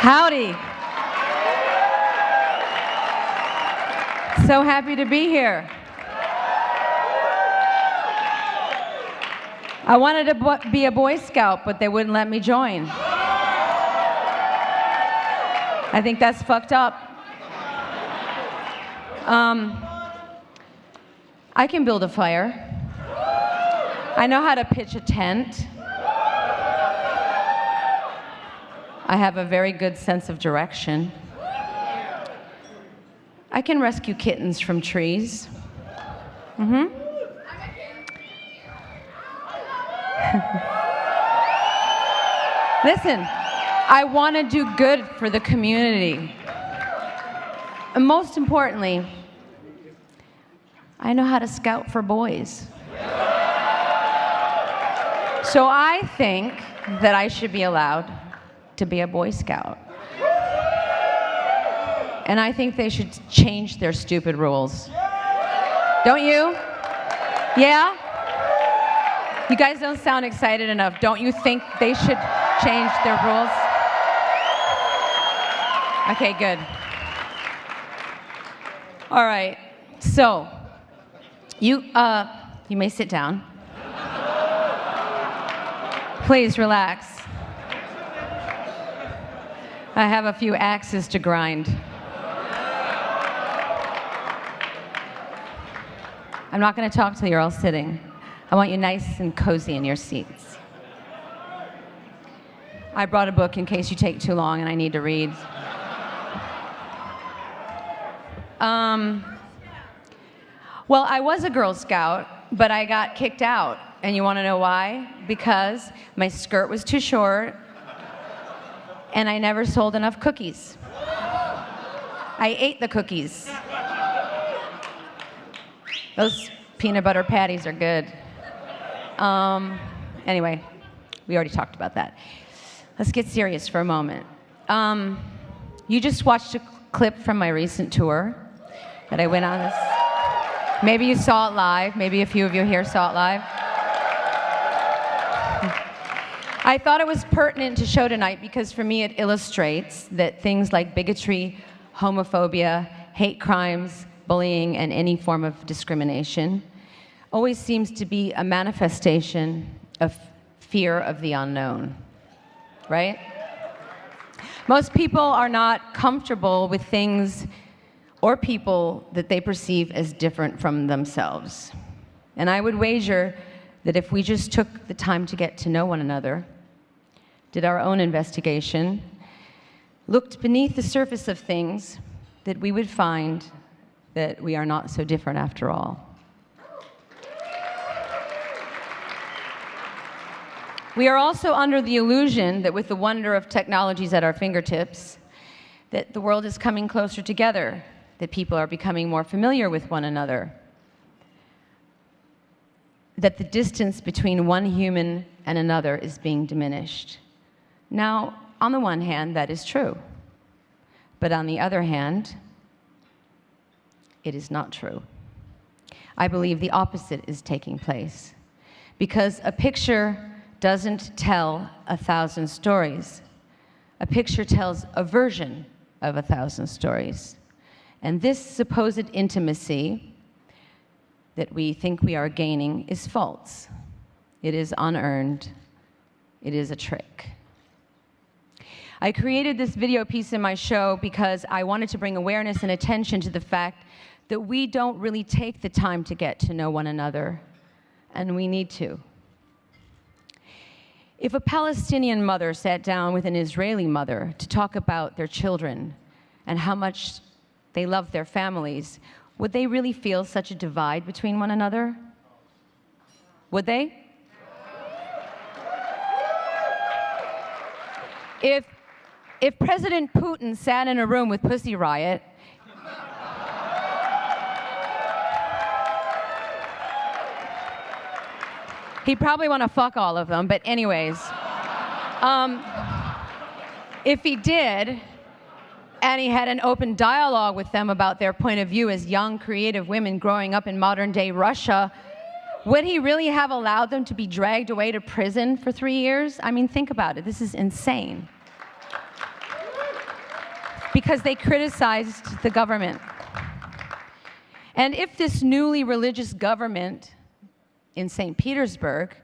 Howdy. So happy to be here. I wanted to be a Boy Scout, but they wouldn't let me join. I think that's fucked up. I can build a fire. I know how to pitch a tent. I have a very good sense of direction. I can rescue kittens from trees. Listen, I want to do good for the community. And most importantly, I know how to scout for boys. So I think that I should be allowed to be a Boy Scout. And I think they should change their stupid rules. Don't you? Yeah? You guys don't sound excited enough. Don't you think they should change their rules? Okay, good. All right, so you may sit down. Please relax. I have a few axes to grind. I'm not going to talk till you're all sitting. I want you nice and cozy in your seats. I brought a book in case you take too long and I need to read. Well, I was a Girl Scout, but I got kicked out. And you want to know why? Because my skirt was too short and I never sold enough cookies. I ate the cookies. Those peanut butter patties are good. Anyway, we already talked about that. Let's get serious for a moment. You just watched a clip from my recent tour that I went on this. Maybe you saw it live. Maybe a few of you here saw it live. I thought it was pertinent to show tonight because for me it illustrates that things like bigotry, homophobia, hate crimes, bullying, and any form of discrimination always seems to be a manifestation of fear of the unknown, right? Most people are not comfortable with things or people that they perceive as different from themselves. And I would wager that if we just took the time to get to know one another, did our own investigation, looked beneath the surface of things, that we would find that we are not so different after all. We are also under the illusion that with the wonder of technologies at our fingertips, that the world is coming closer together, that people are becoming more familiar with one another, that the distance between one human and another is being diminished. Now, on the one hand, that is true. But on the other hand, it is not true. I believe the opposite is taking place. Because a picture doesn't tell 1,000 stories. A picture tells a version of 1,000 stories. And this supposed intimacy that we think we are gaining is false. It is unearned. It is a trick. I created this video piece in my show because I wanted to bring awareness and attention to the fact that we don't really take the time to get to know one another, and we need to. If a Palestinian mother sat down with an Israeli mother to talk about their children and how much they love their families, would they really feel such a divide between one another? Would they? If President Putin sat in a room with Pussy Riot, he'd probably want to fuck all of them, but anyways. If he did, and he had an open dialogue with them about their point of view as young, creative women growing up in modern-day Russia, would he really have allowed them to be dragged away to prison for 3 years? I mean, think about it. This is insane. because they criticized the government. And if this newly religious government in St. Petersburg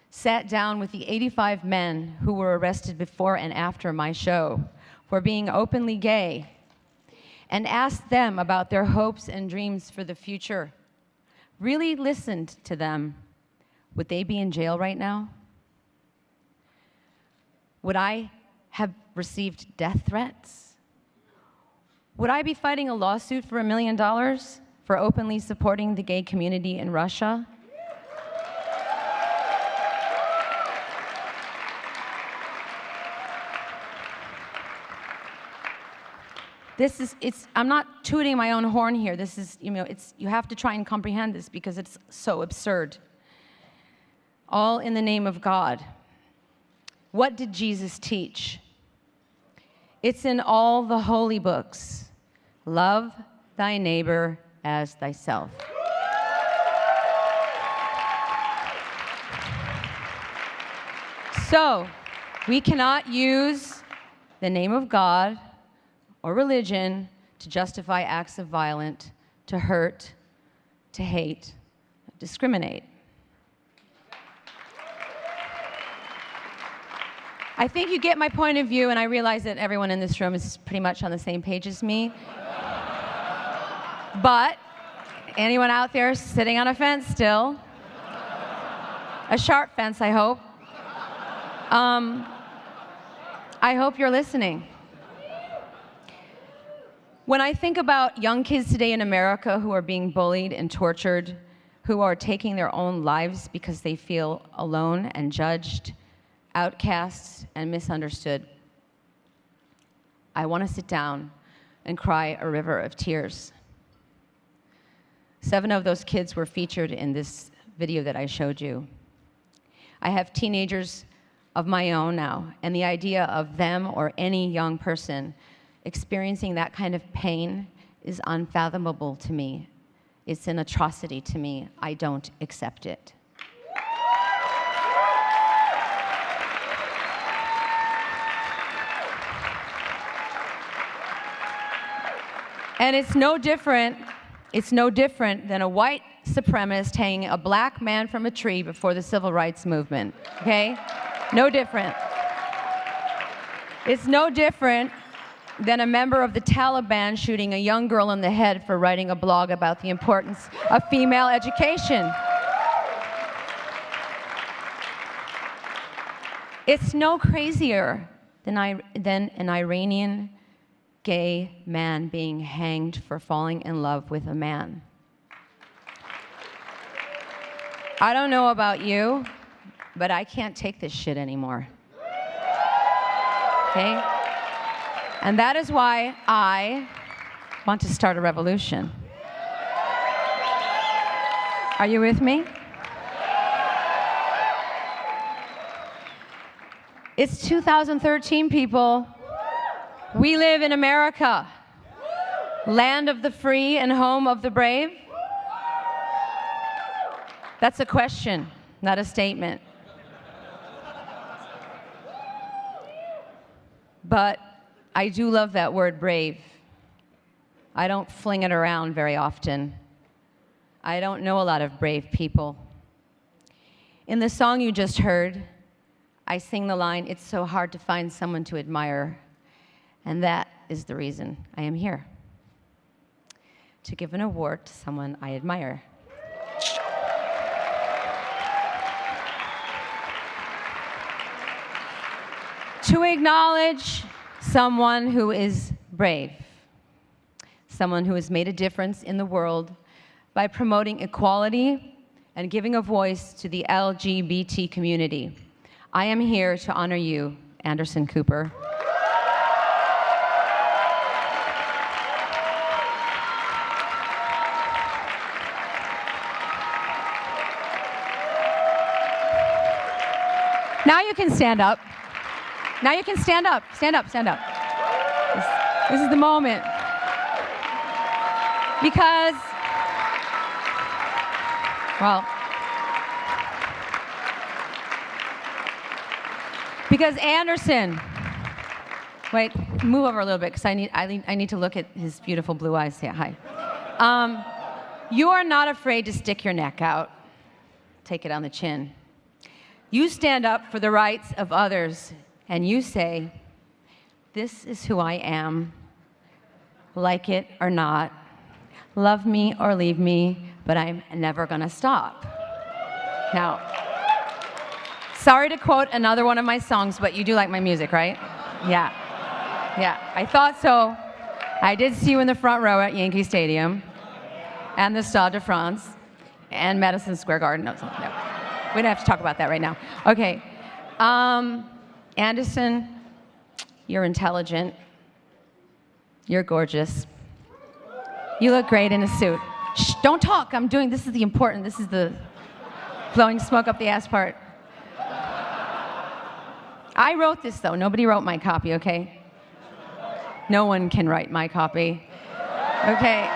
sat down with the 85 men who were arrested before and after my show for being openly gay and asked them about their hopes and dreams for the future, really listened to them, would they be in jail right now? Would I have received death threats? Would I be fighting a lawsuit for $1 million for openly supporting the gay community in Russia? I'm not tooting my own horn here. This is, you have to try and comprehend this because it's so absurd. All in the name of God. What did Jesus teach? It's in all the holy books. Love thy neighbor as thyself. So, we cannot use the name of God or religion to justify acts of violence, to hurt, to hate, discriminate. I think you get my point of view, and I realize that everyone in this room is pretty much on the same page as me. But anyone out there sitting on a fence still? A sharp fence, I hope. I hope you're listening. When I think about young kids today in America who are being bullied and tortured, who are taking their own lives because they feel alone and judged, outcasts and misunderstood, I want to sit down and cry a river of tears. 7 of those kids were featured in this video that I showed you. I have teenagers of my own now, and the idea of them or any young person experiencing that kind of pain is unfathomable to me. It's an atrocity to me. I don't accept it. And it's no different than a white supremacist hanging a black man from a tree before the civil rights movement, okay? No different. It's no different than a member of the Taliban shooting a young girl in the head for writing a blog about the importance of female education. It's no crazier than an Iranian gay man being hanged for falling in love with a man. I don't know about you, but I can't take this shit anymore. Okay? And that is why I want to start a revolution. Are you with me? It's 2013, people. We live in America, land of the free and home of the brave. That's a question, not a statement. But I do love that word, brave. I don't fling it around very often. I don't know a lot of brave people. In the song you just heard, I sing the line, "It's so hard to find someone to admire." And that is the reason I am here, to give an award to someone I admire. To acknowledge someone who is brave, someone who has made a difference in the world by promoting equality and giving a voice to the LGBT community. I am here to honor you, Anderson Cooper. Now you can stand up. Now you can stand up. Stand up, stand up. This is the moment. Because, Wait, move over a little bit, because I need to look at his beautiful blue eyes. Say hi. You are not afraid to stick your neck out. Take it on the chin. You stand up for the rights of others, and you say, this is who I am, like it or not, love me or leave me, but I'm never gonna stop. Now, sorry to quote another one of my songs, but you do like my music, right? Yeah. Yeah, I thought so. I did see you in the front row at Yankee Stadium and the Stade de France and Madison Square Garden. No, we don't have to talk about that right now. Okay. Anderson, you're intelligent. You're gorgeous. You look great in a suit. Shh, don't talk. This is the blowing smoke up the ass part. I wrote this, though. Nobody wrote my copy, okay? No one can write my copy. Okay.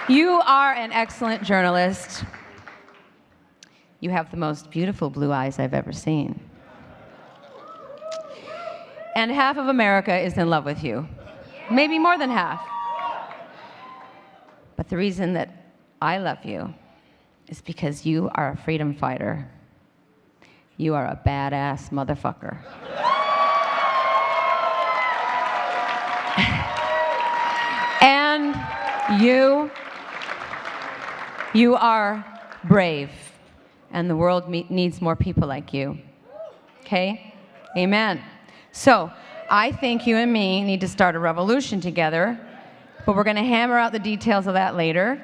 You are an excellent journalist. You have the most beautiful blue eyes I've ever seen. And half of America is in love with you. Maybe more than half. But the reason that I love you is because you are a freedom fighter. You are a badass motherfucker. And you are brave. And the world needs more people like you. Okay? Amen. So, I think you and me need to start a revolution together, but we're going to hammer out the details of that later.